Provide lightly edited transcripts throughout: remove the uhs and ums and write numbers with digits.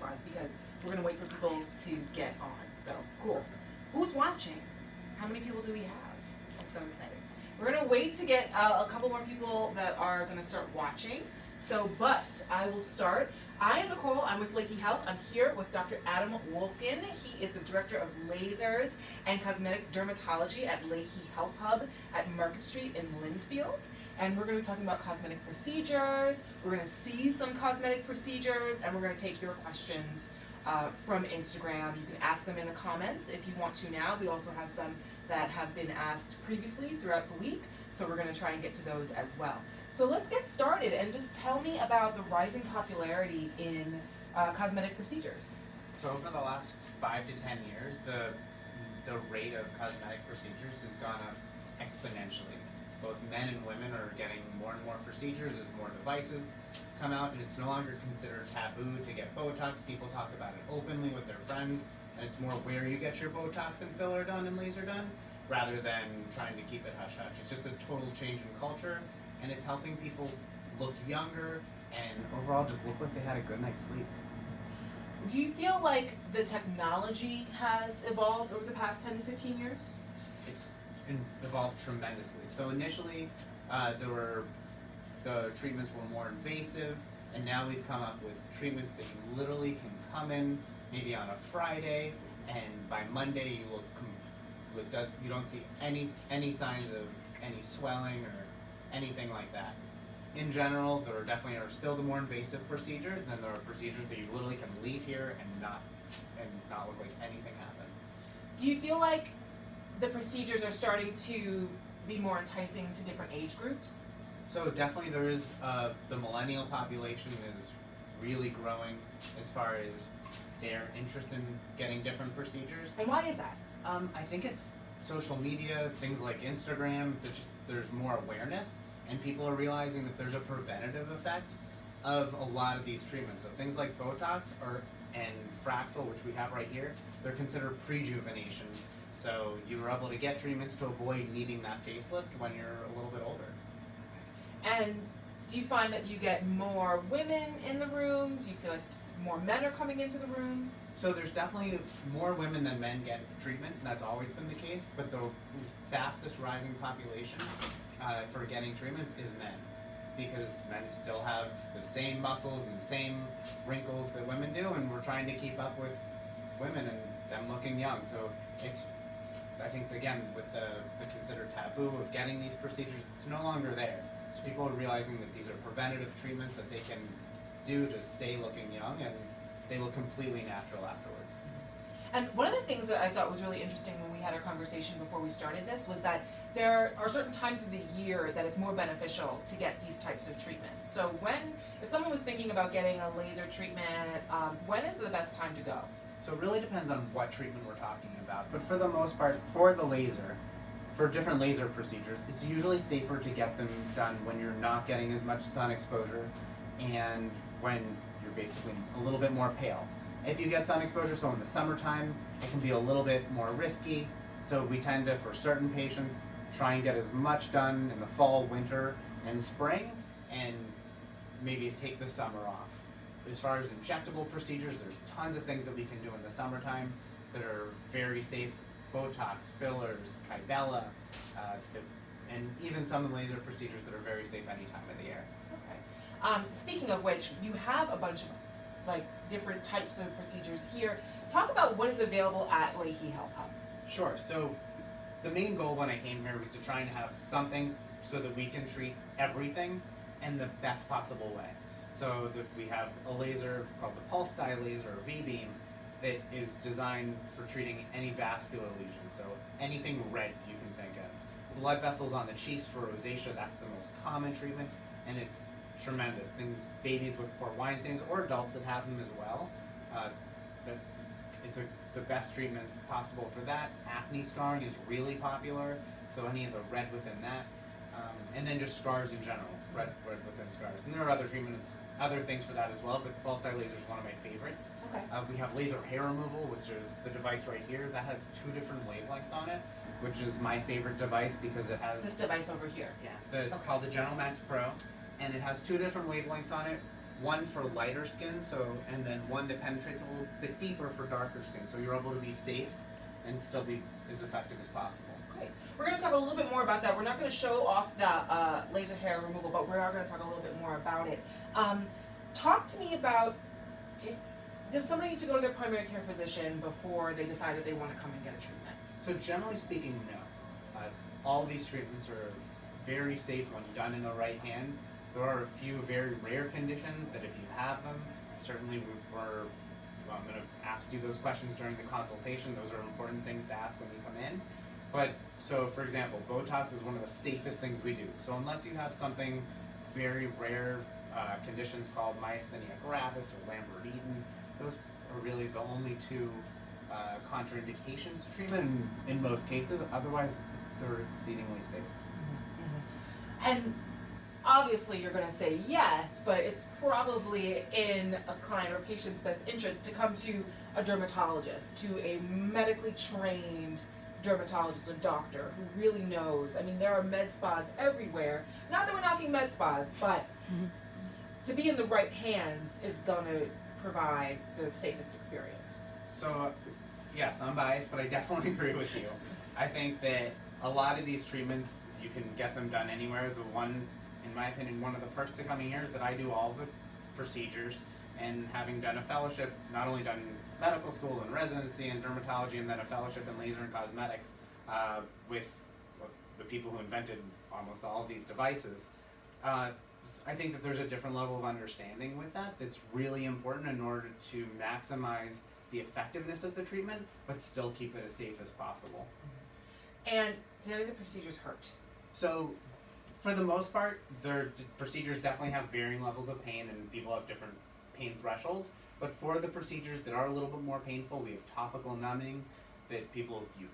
45 because we're gonna wait for people to get on. So cool. Who's watching? How many people do we have? This is so exciting. We're gonna wait to get a couple more people that are gonna start watching. So, but I will start. I am Nicole, I'm with Lahey Health. I'm here with Dr. Adam Wulkan. He is the Director of Lasers and Cosmetic Dermatology at Lahey Health Hub at MarketStreet in Lynnfield. And we're going to be talking about cosmetic procedures, we're going to see some cosmetic procedures, and we're going to take your questions from Instagram. You can ask them in the comments if you want to now. We also have some that have been asked previously throughout the week, so we're going to try and get to those as well. So let's get started and just tell me about the rising popularity in cosmetic procedures. So over the last 5 to 10 years, the rate of cosmetic procedures has gone up exponentially. Both men and women are getting more and more procedures as more devices come out, and it's no longer considered taboo to get Botox. People talk about it openly with their friends, and it's more where you get your Botox and filler done and laser done, rather than trying to keep it hush-hush. It's just a total change in culture, and it's helping people look younger and overall just look like they had a good night's sleep. Do you feel like the technology has evolved over the past 10 to 15 years? It's evolved tremendously. So initially, the treatments were more invasive, and now we've come up with treatments that you literally can come in maybe on a Friday, and by Monday you don't see any signs of any swelling or anything like that. In general, there definitely are still the more invasive procedures. Then there are procedures that you literally can leave here and not look like anything happened. Do you feel like the procedures are starting to be more enticing to different age groups? So definitely there is, the millennial population is really growing as far as their interest in getting different procedures. And why is that? I think it's social media, things like Instagram, there's more awareness, and people are realizing that there's a preventative effect of a lot of these treatments. So things like Botox and Fraxel, which we have right here, they're considered prejuvenation. So you were able to get treatments to avoid needing that facelift when you're a little bit older. And do you find that you get more women in the room? Do you feel like more men are coming into the room? So there's definitely more women than men get treatments, and that's always been the case, but the fastest rising population for getting treatments is men, because men still have the same muscles and the same wrinkles that women do, and we're trying to keep up with women and them looking young. So it's, I think, again, with the considered taboo of getting these procedures, it's no longer there. So people are realizing that these are preventative treatments that they can do to stay looking young, and they look completely natural afterwards. And one of the things that I thought was really interesting when we had our conversation before we started this was that there are certain times of the year that it's more beneficial to get these types of treatments. So if someone was thinking about getting a laser treatment, when is the best time to go? So it really depends on what treatment we're talking about, but for the most part, for the laser, for different laser procedures, it's usually safer to get them done when you're not getting as much sun exposure and when you're basically a little bit more pale. If you get sun exposure, so in the summertime, it can be a little bit more risky, so we tend to, for certain patients, try and get as much done in the fall, winter, and spring, and maybe take the summer off. As far as injectable procedures, there's tons of things that we can do in the summertime that are very safe. Botox, fillers, Kybella, and even some laser procedures that are very safe any time of the year. Okay. Speaking of which, you have a bunch of different types of procedures here. Talk about what is available at Lahey Health Hub. Sure. So the main goal when I came here was to try and have something so that we can treat everything in the best possible way. So we have a laser called the pulse dye laser, or V-beam, that is designed for treating any vascular lesion, so anything red you can think of. Blood vessels on the cheeks for rosacea, that's the most common treatment, and it's tremendous. Babies with poor wine stains, or adults that have them as well, it's the best treatment possible for that. Acne scarring is really popular, so any of the red within that, and then just scars in general, red within scars. And there are other things for that as well, but the pulse dye laser is one of my favorites. Okay. We have laser hair removal, which is the device right here. That has 2 different wavelengths on it, which is my favorite device because it has... This device over here. Yeah, it's called the General Max Pro, and it has 2 different wavelengths on it. one for lighter skin, and then one that penetrates a little bit deeper for darker skin, so you're able to be safe and still be as effective as possible. Great. We're going to talk a little bit more about that. We're not going to show off the laser hair removal, but we are going to talk a little bit more about it. Talk to me about it. Does somebody need to go to their primary care physician before they decide that they want to come and get a treatment? So generally speaking, no. All these treatments are very safe when done in the right hands. There are a few very rare conditions that if you have them, certainly I'm going to ask you those questions during the consultation. Those are important things to ask when you come in. But, so for example, Botox is one of the safest things we do. So unless you have something very rare, conditions called myasthenia gravis or Lambert-Eaton, those are really the only two contraindications to treatment in most cases. Otherwise, they're exceedingly safe. And obviously you're going to say yes, but it's probably in a client or patient's best interest to come to a dermatologist, to a medically trained dermatologist or doctor who really knows. I mean, there are med spas everywhere. Not that we're knocking med spas, but to be in the right hands is going to provide the safest experience. So, yes, I'm biased, but I definitely agree with you. I think that a lot of these treatments, you can get them done anywhere. The one, in my opinion, one of the perks to coming here is that I do all the procedures, and having done a fellowship, not only done medical school and residency in dermatology and then a fellowship in laser and cosmetics with the people who invented almost all of these devices, I think that there's a different level of understanding with that that's really important in order to maximize the effectiveness of the treatment, but still keep it as safe as possible. And do the procedures hurt? So, for the most part, their procedures definitely have varying levels of pain, and people have different pain thresholds. But for the procedures that are a little bit more painful, we have topical numbing that you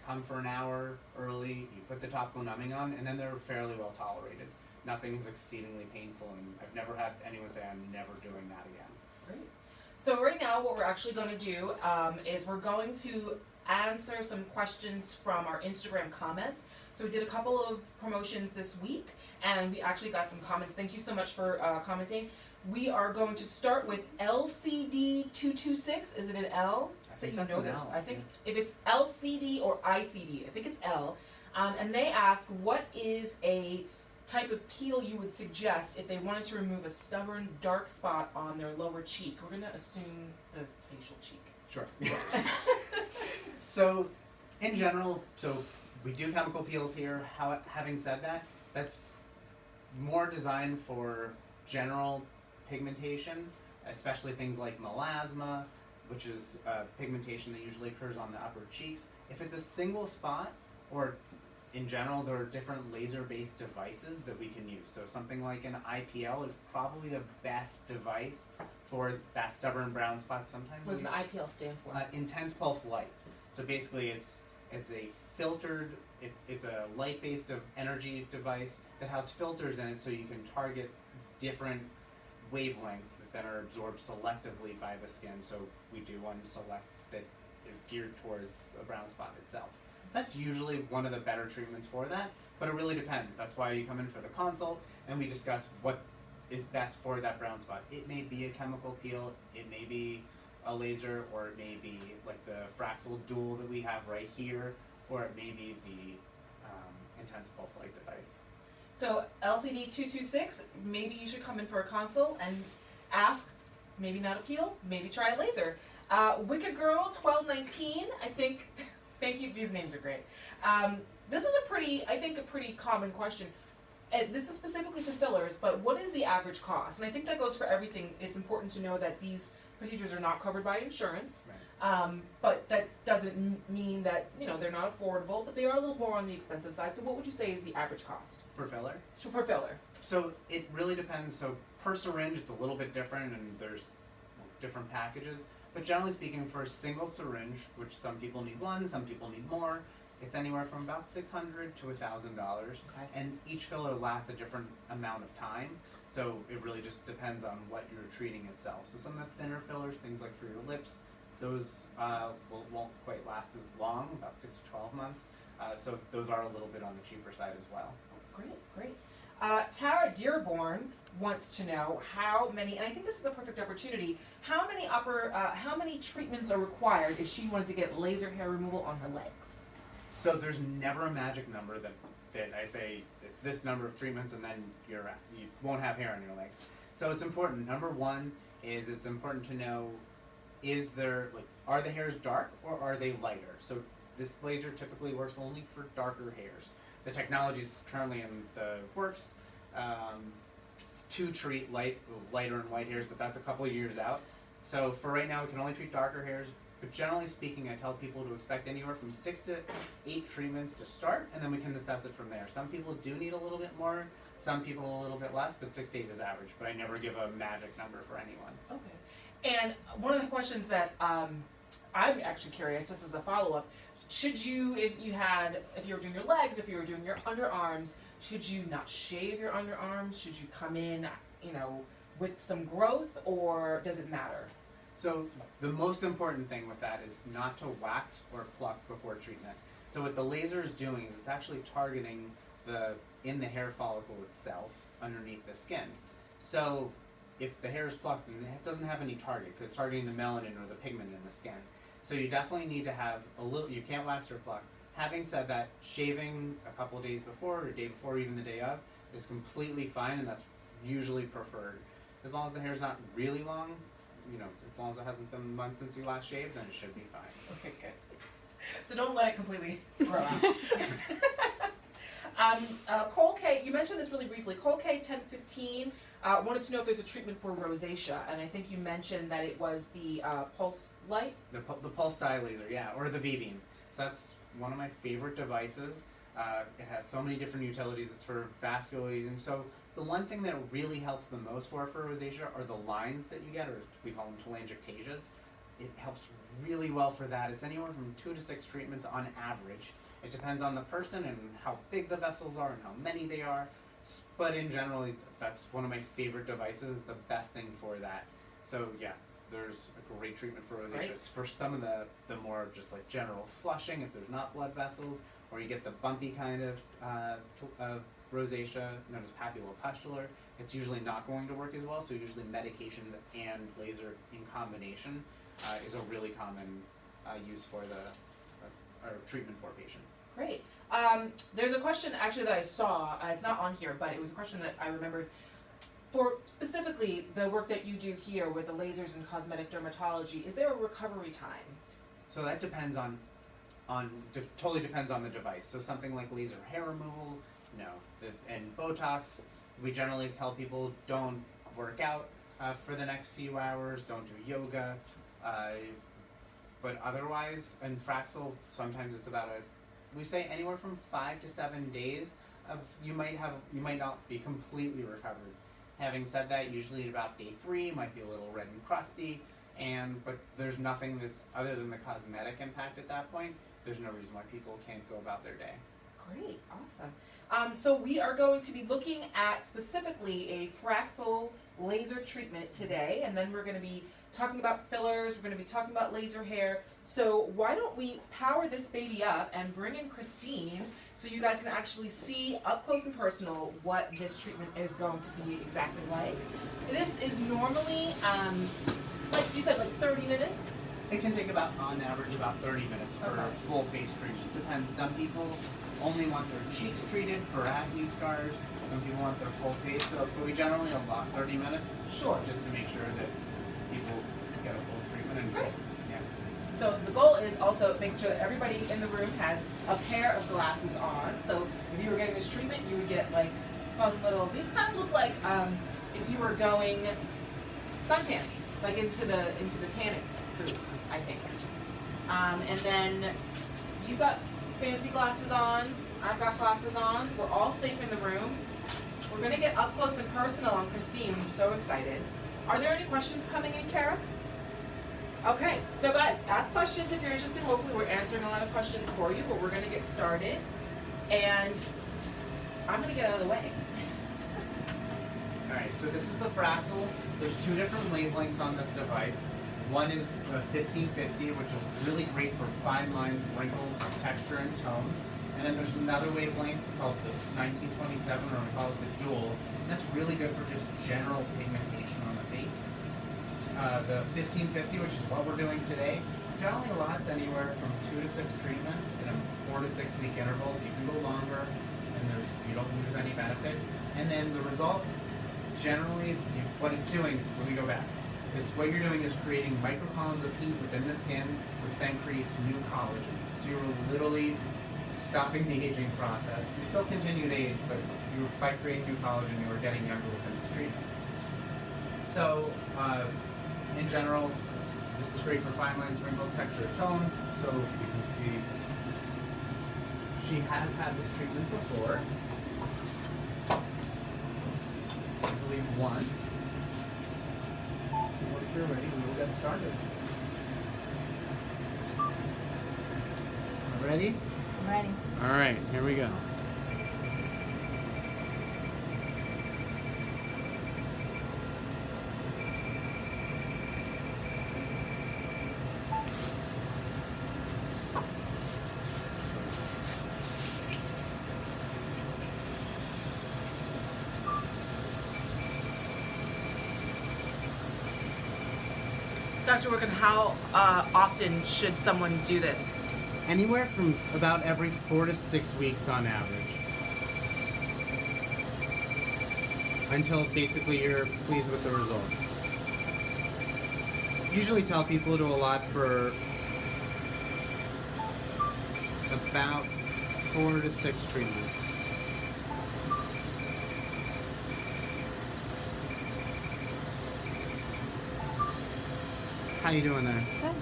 come for an hour early, you put the topical numbing on, and then they're fairly well tolerated. Nothing is exceedingly painful, and I've never had anyone say, I'm never doing that again. Great. So right now what we're actually going to do is we're going to answer some questions from our Instagram comments. So we did a couple of promotions this week, and we actually got some comments. Thank you so much for commenting. We are going to start with LCD226. Is it an L? So you know this. L. I think if it's LCD or ICD, I think it's L. And they ask, what is a type of peel you would suggest if they wanted to remove a stubborn dark spot on their lower cheek? We're going to assume the facial cheek. Sure. So, in general, we do chemical peels here. Having said that, that's more designed for general pigmentation, especially things like melasma, which is pigmentation that usually occurs on the upper cheeks. If it's a single spot, or in general, there are different laser-based devices that we can use. So something like an IPL is probably the best device for that stubborn brown spot. Sometimes what does the IPL stand for? Intense pulse light. So basically, it's a filtered. It's a light-based energy device that has filters in it, so you can target different wavelengths that then are absorbed selectively by the skin. So we do one select that is geared towards a brown spot itself. So that's usually one of the better treatments for that, but it really depends. That's why you come in for the consult, and we discuss what is best for that brown spot. It may be a chemical peel, it may be a laser, or it may be like the Fraxel dual that we have right here, or it may be the intense pulse light device. So LCD226, maybe you should come in for a consult and ask, maybe not a peel, maybe try a laser. Wicked Girl 1219, I think, thank you, these names are great. This is a pretty common question. This is specifically to fillers, but what is the average cost? And I think that goes for everything. It's important to know that these procedures are not covered by insurance, right. But that doesn't mean that they're not affordable, but they are a little more on the expensive side. So what would you say is the average cost? For filler? So for filler. So it really depends. So per syringe, it's a little bit different, and there's different packages. But generally speaking, for a single syringe, which some people need one, some people need more, it's anywhere from about $600 to $1,000, okay. And each filler lasts a different amount of time, so it really just depends on what you're treating itself. So some of the thinner fillers, things like for your lips, those won't quite last as long, about 6 to 12 months, so those are a little bit on the cheaper side as well. Great, great. Tara Dearborn wants to know how many, and I think this is a perfect opportunity, how many treatments are required if she wanted to get laser hair removal on her legs? So there's never a magic number that I say it's this number of treatments and then you won't have hair on your legs. So it's important. Number one is it's important to know, are the hairs dark or are they lighter? So this laser typically works only for darker hairs. The technology is currently in the works to treat lighter and white hairs, but that's a couple of years out. So for right now, we can only treat darker hairs. But generally speaking, I tell people to expect anywhere from 6 to 8 treatments to start, and then we can assess it from there. Some people do need a little bit more, some people a little bit less, but 6 to 8 is average. But I never give a magic number for anyone. Okay. And one of the questions that I'm actually curious, just as a follow-up, should you, if you were doing your legs, if you were doing your underarms, should you not shave your underarms? Should you come in, with some growth, or does it matter? So the most important thing with that is not to wax or pluck before treatment. So what the laser is doing is it's actually targeting in the hair follicle itself underneath the skin. So if the hair is plucked, it doesn't have any target because it's targeting the melanin or the pigment in the skin. So you definitely need to have you can't wax or pluck. Having said that, shaving a couple days before or a day before or even the day of is completely fine, and that's usually preferred. As long as the hair's not really long, as long as it hasn't been months since you last shaved, then it should be fine. Okay, good. So don't let it completely grow out. Cole K, you mentioned this really briefly. Cole K 1015 wanted to know if there's a treatment for rosacea, and I think you mentioned that it was the pulse light? The pulse dye laser, yeah, or the V-beam. So that's one of my favorite devices. It has so many different utilities. It's for vascular lesions. So the one thing that really helps the most for rosacea are the lines that you get, or we call them telangiectasias. It helps really well for that. It's anywhere from 2 to 6 treatments on average. It depends on the person and how big the vessels are and how many they are. But in general, that's one of my favorite devices. It's the best thing for that. So yeah, there's a great treatment for rosacea. Right. For some of the more just like general flushing, if there's not blood vessels, or you get the bumpy kind of rosacea known as papulopustular, it's usually not going to work as well. So usually medications and laser in combination is a really common use for or treatment for patients. Great. There's a question actually that I saw, it's not on here, but it was a question that I remembered. For specifically the work that you do here with the lasers and cosmetic dermatology, is there a recovery time? So that depends totally depends on the device. So something like laser hair removal, no. And Botox, we generally tell people don't work out for the next few hours, don't do yoga. But otherwise, and Fraxel, sometimes it's we say anywhere from 5 to 7 days of you might not be completely recovered. Having said that, usually at about day 3, might be a little red and crusty, but there's nothing that's other than the cosmetic impact at that point. There's no reason why people can't go about their day. Great, awesome. So we are going to be looking at specifically a Fraxel laser treatment today, and then we're going to be talking about fillers, we're going to be talking about laser hair. So why don't we power this baby up and bring in Christine so you guys can actually see up close and personal what this treatment is going to be exactly like. This is normally, like you said, like 30 minutes? It can take on average about 30 minutes for a full face treatment. Depends. Some people only want their cheeks treated for acne scars. Some people want their full face. So, but we generally allot 30 minutes. Sure. Just to make sure that people get a full treatment and Great. Yeah. So the goal is also making sure that everybody in the room has a pair of glasses on. So if you were getting this treatment, you would get like fun little. These kind of look like if you were going suntanning, like into the tanning booth, I think. And then you got fancy glasses on. I've got glasses on. We're all safe in the room. We're gonna get up close and personal on Christine. I'm so excited. Are there any questions coming in, Kara? Okay, so guys, ask questions if you're interested. Hopefully we're answering a lot of questions for you, but we're gonna get started. And I'm gonna get out of the way. Alright, so this is the Fraxel. There's 2 different wavelengths on this device. One is the 1550, which is really great for fine lines, wrinkles, texture, and tone. And then there's another wavelength called the 1927, or we call it the dual. And that's really good for just general pigmentation on the face. The 1550, which is what we're doing today, generally allots anywhere from 2 to 6 treatments in a 4 to 6 week intervals. You can go longer, and you don't lose any benefit. And then the results, generally, what it's doing when we go back, is what you're doing is creating microcolumns of heat within the skin, which then creates new collagen. So you're literally stopping the aging process. You still continue to age, but by creating new collagen, you are getting younger within this treatment. So, in general, this is great for fine lines, wrinkles, texture, tone. So you can see she has had this treatment before. I believe once. So once we're ready, we will get started. Ready? I'm ready. All right, here we go. Dr. Wulkan, how often should someone do this? Anywhere from about every 4 to 6 weeks on average. Until basically you're pleased with the results. Usually tell people to allot for about 4 to 6 treatments. How you doing there? Good.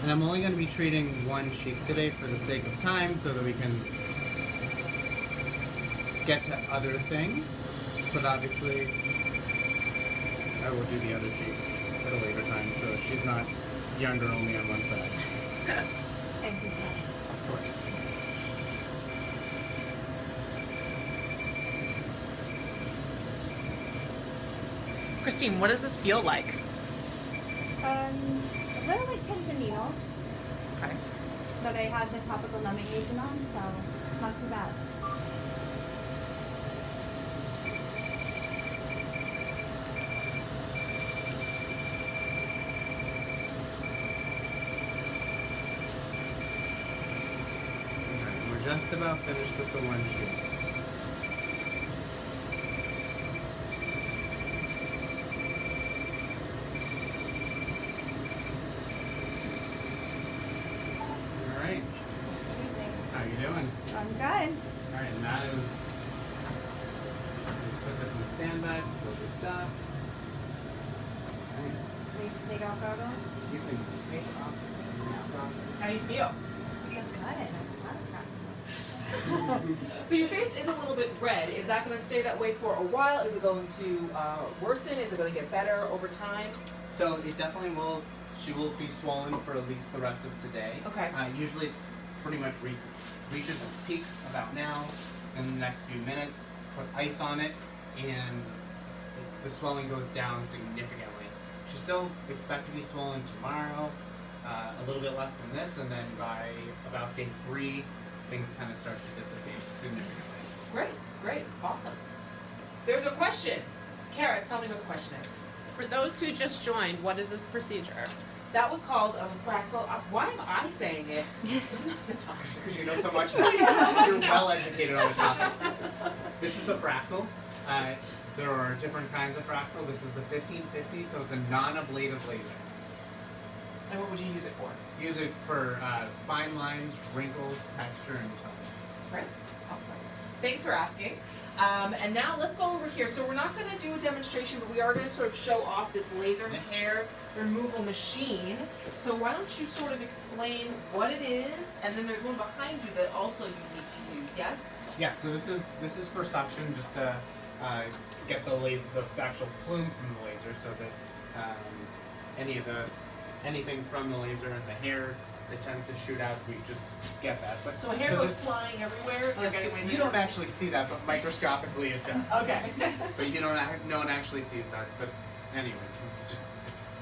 And I'm only going to be treating one cheek today for the sake of time so that we can get to other things. But obviously, I will do the other cheek at a later time so she's not younger only on one side. Thank you. Of course. Christine, what does this feel like? A little like pins and needles, Okay. but I had the topical numbing agent on, so it's not too bad. Okay, we're just about finished with the one cheek. Alright, how you doing? I'm good. Alright, and that is, put this in standby, close your stuff. Alright, So you just take off goggles? you can take it off. How do you feel? I feel good. I love Fraxel. So your face is a little bit red. Is that going to stay that way for a while? Is it going to worsen? Is it going to get better over time? So it definitely will, she will be swollen for at least the rest of today. Okay. Usually it's pretty much reaches its peak about now. In the next few minutes, put ice on it, and the swelling goes down significantly. She still expect to be swollen tomorrow, a little bit less than this, and then by about day 3, things kind of start to dissipate significantly. Great, great, awesome. There's a question. Kara, tell me what the question is. For those who just joined, what is this procedure? That was called a Fraxel. Why am I saying it? I'm not the doctor. Because you know so much. I know so much You're now. well educated on the topic. This is the Fraxel. There are different kinds of Fraxel. This is the 1550, so it's a non-ablative laser. And what would you use it for? Use it for fine lines, wrinkles, texture, and tone. Great, awesome. Thanks for asking. And now let's go over here. So we're not going to do a demonstration, but we are going to sort of show off this laser hair removal machine. So why don't you sort of explain what it is, and then there's one behind you that also you need to use, yes? Yeah, so this is for suction, just to get the laser, the actual plume from the laser, so that anything from the laser and the hair that tends to shoot out, we just get that. But So hair goes flying everywhere. You're getting you don't actually see that, but microscopically it does. Okay. But you don't. No one actually sees that. But anyways,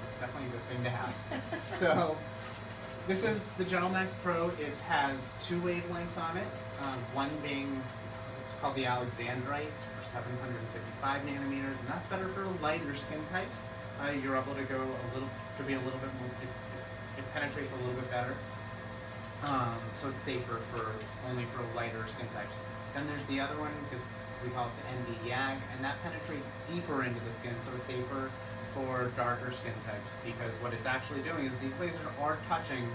it's definitely a good thing to have. So this is the GelMax Pro. It has 2 wavelengths on it. One being it's called the Alexandrite, or 755 nanometers, and that's better for lighter skin types. You're able to go be a little bit more. It penetrates a little bit better, so it's safer only for lighter skin types. Then there's the other one, because we call it the ND-YAG, and that penetrates deeper into the skin, so it's safer for darker skin types, because what it's actually doing is these lasers are touching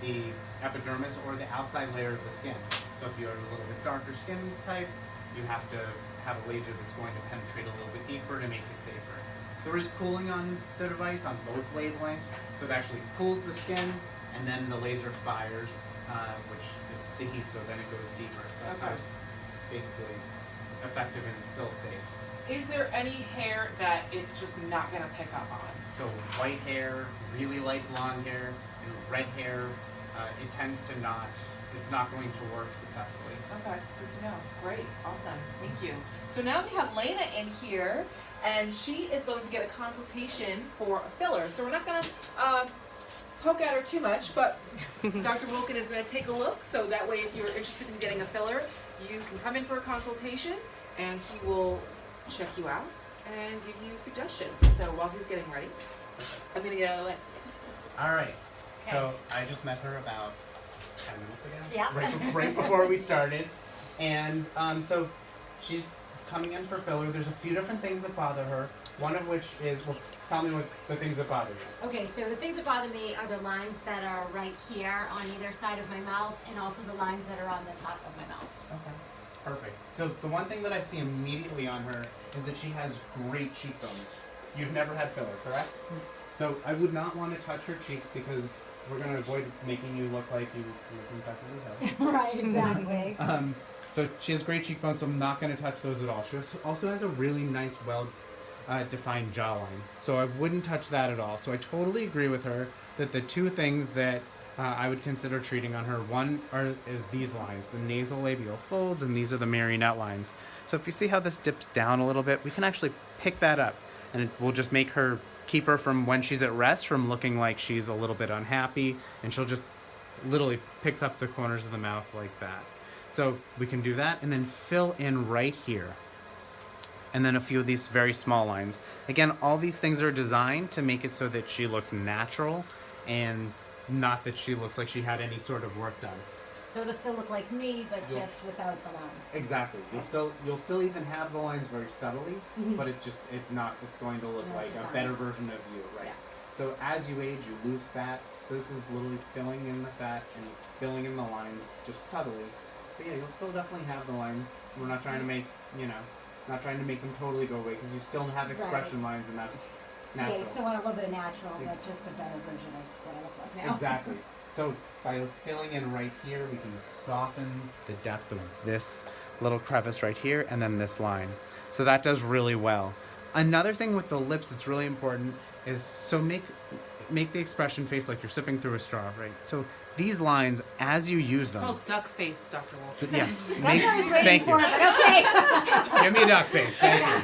the epidermis or the outside layer of the skin. So if you have a little bit darker skin type, you have to have a laser that's going to penetrate a little bit deeper to make it safer. There is cooling on the device on both wavelengths, so it actually cools the skin, and then the laser fires, which is the heat, so then it goes deeper. So that's how it's basically effective and still safe. Is there any hair that it's just not going to pick up on? So white hair, really light blonde hair, and red hair, it tends to not, it's not going to work successfully. Okay, good to know. Great, awesome, thank you. So now we have Lena in here, and she is going to get a consultation for a filler. So we're not going to poke at her too much, but Dr. Wulkan is going to take a look, so that way if you're interested in getting a filler, you can come in for a consultation, and he will check you out and give you suggestions. So while he's getting ready, I'm going to get out of the way. All right. So I just met her about 10 minutes ago. Yeah. Right before we started, and so she's coming in for filler. There's a few different things that bother her. One of which is, well, tell me what the things that bother you. Okay, so the things that bother me are the lines that are right here on either side of my mouth, and also the lines that are on the top of my mouth. Okay. Perfect. So the one thing that I see immediately on her is that she has great cheekbones. You've never had filler, correct? So I would not want to touch her cheeks because we're going to avoid making you look like you live in Beverly Hills. Right, exactly. So she has great cheekbones, so I'm not going to touch those at all. She also has a really nice, defined jawline. So I wouldn't touch that at all. So I totally agree with her that the 2 things that I would consider treating on her, one is these lines, the nasal labial folds, and these are the marionette lines. So if you see how this dips down a little bit, we can actually pick that up, and it will just keep her from, when she's at rest, from looking like she's a little bit unhappy, and she'll just literally picks up the corners of the mouth like that. So we can do that, and then fill in right here. And then a few of these very small lines. Again, all these things are designed to make it so that she looks natural, and not that she looks like she had any sort of work done. So it'll still look like me, but just without the lines. Exactly. You'll still even have the lines very subtly, but it's going to look like a better version of you, right? Yeah. So as you age, you lose fat. So this is literally filling in the fat and filling in the lines just subtly. But yeah, you'll still definitely have the lines. We're not trying to make, not trying to make them totally go away, because you still have expression lines, and that's natural. Yeah, you still want a little bit of natural, but just a better version of what I look like now. Exactly. So by filling in right here, we can soften the depth of this little crevice right here, and then this line. So that does really well. Another thing with the lips that's really important is, so make the expression face like you're sipping through a straw, right? So these lines, as you use them. It's called duck face, Dr. Wulkan. Yes. That's what I was waiting for, but okay. Give me a duck face. Thank you.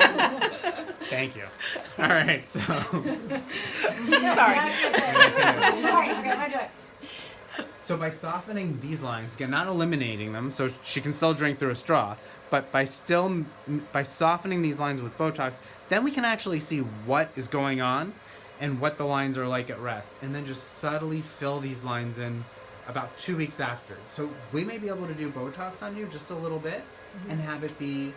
Thank you. All right, so. Sorry. All right, okay, I'm gonna do it. So by softening these lines, again, not eliminating them, so she can still drink through a straw, but by softening these lines with Botox, then we can actually see what is going on and what the lines are like at rest, and then just subtly fill these lines in about 2 weeks after. So we may be able to do Botox on you just a little bit and have it be,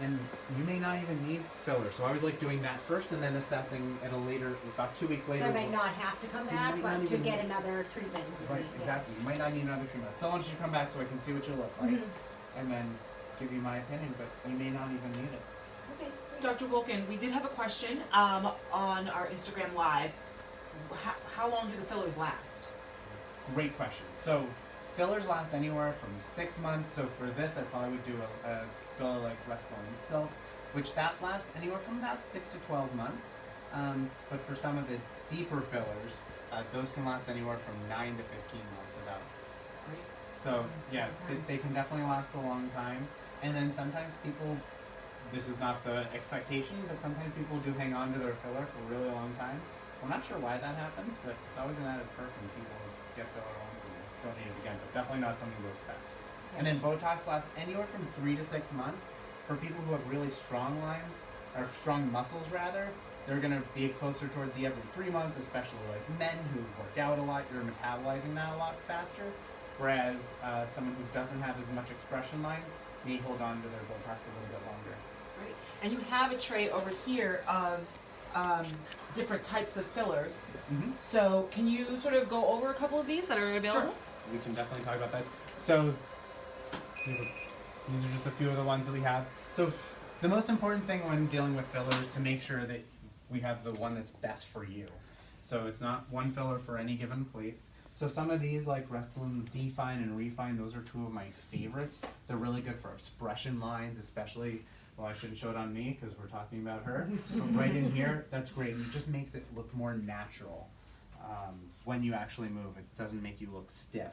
and you may not even need filler. So I always like doing that first and then assessing at a later, about 2 weeks later. So I might not have to come back, but to get another treatment. Right, exactly. You might not need another treatment. I still want you to come back so I can see what you look like, and then give you my opinion, but you may not even need it. Okay. Dr. Wulkan, we did have a question on our Instagram Live. How long do the fillers last? Great question. So fillers last anywhere from 6 months. So for this, I probably would do a filler like Restylane Silk, which that lasts anywhere from about 6 to 12 months. But for some of the deeper fillers, those can last anywhere from 9 to 15 months about. Great. So yeah, they can definitely last a long time. And then sometimes people, this is not the expectation, but sometimes people do hang on to their filler for a really long time. I'm not sure why that happens, but it's always an added perk when people get filler once and don't need it again, but definitely not something to expect. And then Botox lasts anywhere from 3 to 6 months. For people who have really strong lines, or strong muscles rather, they're gonna be closer toward the every 3 months, especially like men who work out a lot, you're metabolizing that a lot faster. Whereas someone who doesn't have as much expression lines may hold on to their Botox a little bit longer. Great. And you have a tray over here of different types of fillers. Mm-hmm. So can you sort of go over a couple of these that are available? Sure. We can definitely talk about that. So these are just a few of the ones that we have. So the most important thing when dealing with fillers is to make sure that we have the one that's best for you. So it's not one filler for any given place. So some of these like Restylane Define and Refine, those are two of my favorites. They're really good for expression lines, especially, well, I shouldn't show it on me because we're talking about her, but right in here, that's great. And it just makes it look more natural when you actually move. It doesn't make you look stiff.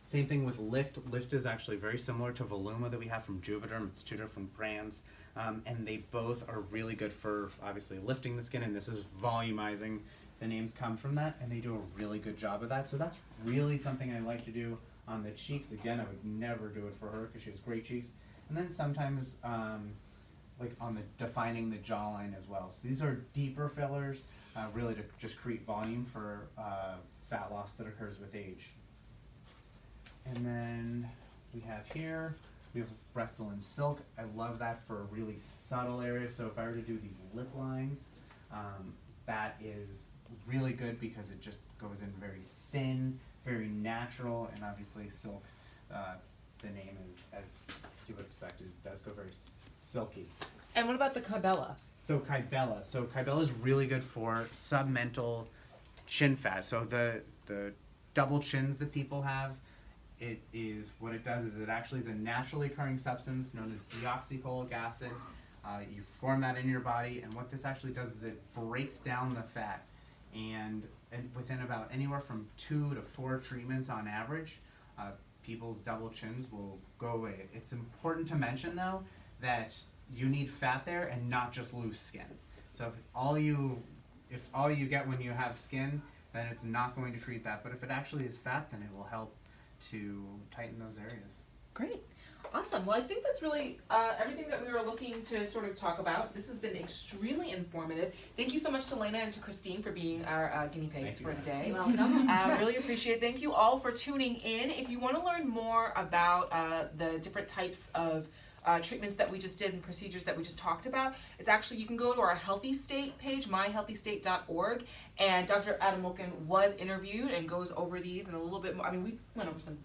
Same thing with Lift. Lift is actually very similar to Voluma that we have from Juvederm. It's two different brands, and they both are really good for obviously lifting the skin, and this is volumizing. The names come from that, and they do a really good job of that. So that's really something I like to do on the cheeks. Again, I would never do it for her because she has great cheeks. And then sometimes, like on the defining the jawline as well. So these are deeper fillers, really to just create volume for fat loss that occurs with age. And then we have here, we have Restylane Silk. I love that for really subtle areas. So if I were to do these lip lines, that is really good because it just goes in very thin, very natural, and obviously Silk, the name is, as you would expect, it does go very silky. And what about the Cabela? So Kybella is really good for submental chin fat. So the double chins that people have, it is, what it does is it actually is a naturally occurring substance known as deoxycholic acid. You form that in your body, and what this actually does is it breaks down the fat, and within about anywhere from 2 to 4 treatments on average, people's double chins will go away. It's important to mention though that you need fat there and not just loose skin. So if all you get when you have skin, then it's not going to treat that. But if it actually is fat, then it will help to tighten those areas. Great. Awesome. Well, I think that's really everything that we were looking to sort of talk about. This has been extremely informative. Thank you so much to Lena and to Christine for being our guinea pigs for the day. You're welcome. Really appreciate it. Thank you all for tuning in. If you want to learn more about the different types of treatments that we just did and procedures that we just talked about, it's actually, you can go to our Healthy State page, myhealthystate.org, and Dr. Adam Wulkan was interviewed and goes over these in a little bit more. I mean, we went over some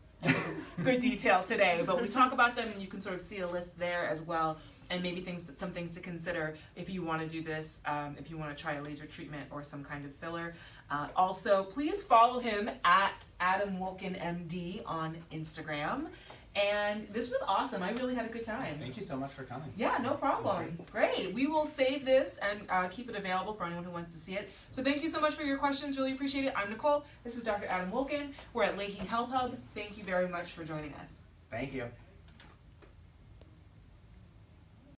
good detail today, but we talk about them and you can sort of see a list there as well, and maybe some things to consider if you want to do this, if you want to try a laser treatment or some kind of filler. Also, please follow him at Adam Wulkan MD on Instagram. And this was awesome. I really had a good time. Thank you so much for coming. Yeah, no problem. Great. We will save this and keep it available for anyone who wants to see it. So thank you so much for your questions. Really appreciate it. I'm Nicole. This is Dr. Adam Wulkan. We're at Lahey Health Hub. Thank you very much for joining us. Thank you.